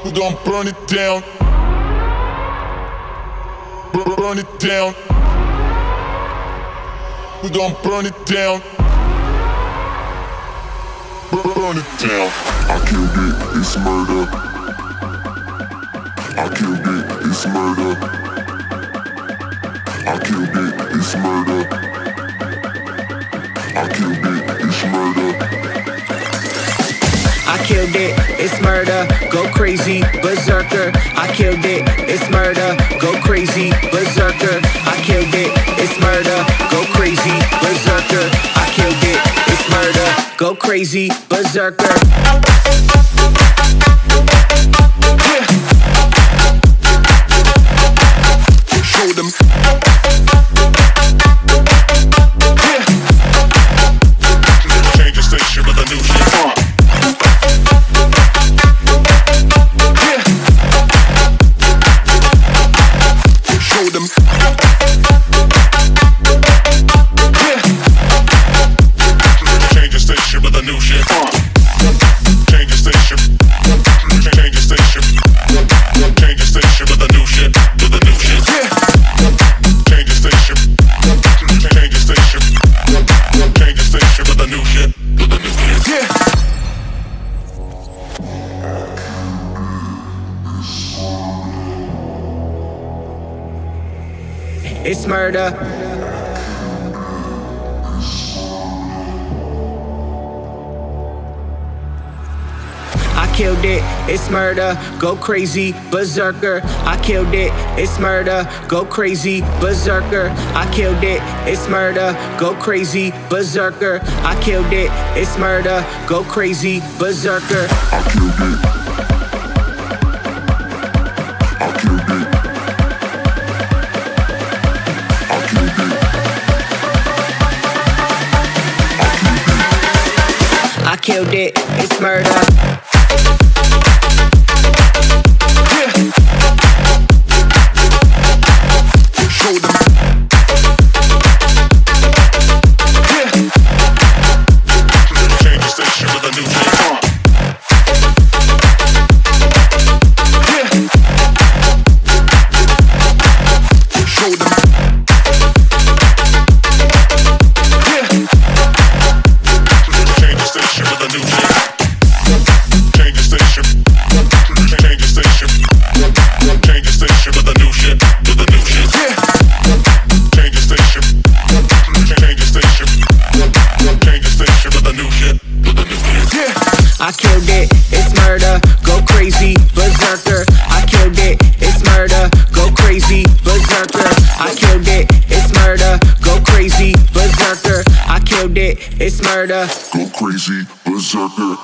We gon' burn it down. Burn it down. We gon' burn it down. Burn it down. I killed it, it's murder. I killed it, it's murder. I killed it, it's murder. I killed it, it's murder. I killed it, it's murder, go crazy, berserker. I killed it, it's murder, go crazy, berserker. I killed it, it's murder, go crazy, berserker. I killed it, it's murder, go crazy, berserker. Show them. Change the station with a new shit. Show them. Change the station with a new shit. Change the station. Change the station. Change the station with a new shit. With a new shit. Change the station. Change the station. Change the station with a new shit. With a new shit. Yeah. It's murder. I killed it, it's murder, go crazy, berserker. I killed it, it's murder, go crazy, berserker. I killed it, it's murder, go crazy, berserker. I killed it, it's murder, go crazy, berserker. I killed it. I killed it. I killed it. I killed it, it's murder. Show them. Change the station with a new shit. Show them. Change the station with a new shit. Change the station. Change the station. Change the station with a new shit. With a new shit. Change the station. Change the station. Change the station with a new shit. With a new shit. I killed it, it's murder, go crazy, berserker. I killed it, it's murder, go crazy, berserker. I killed it, it's murder, go crazy, berserker. I killed it, it's murder. Go crazy, berserker.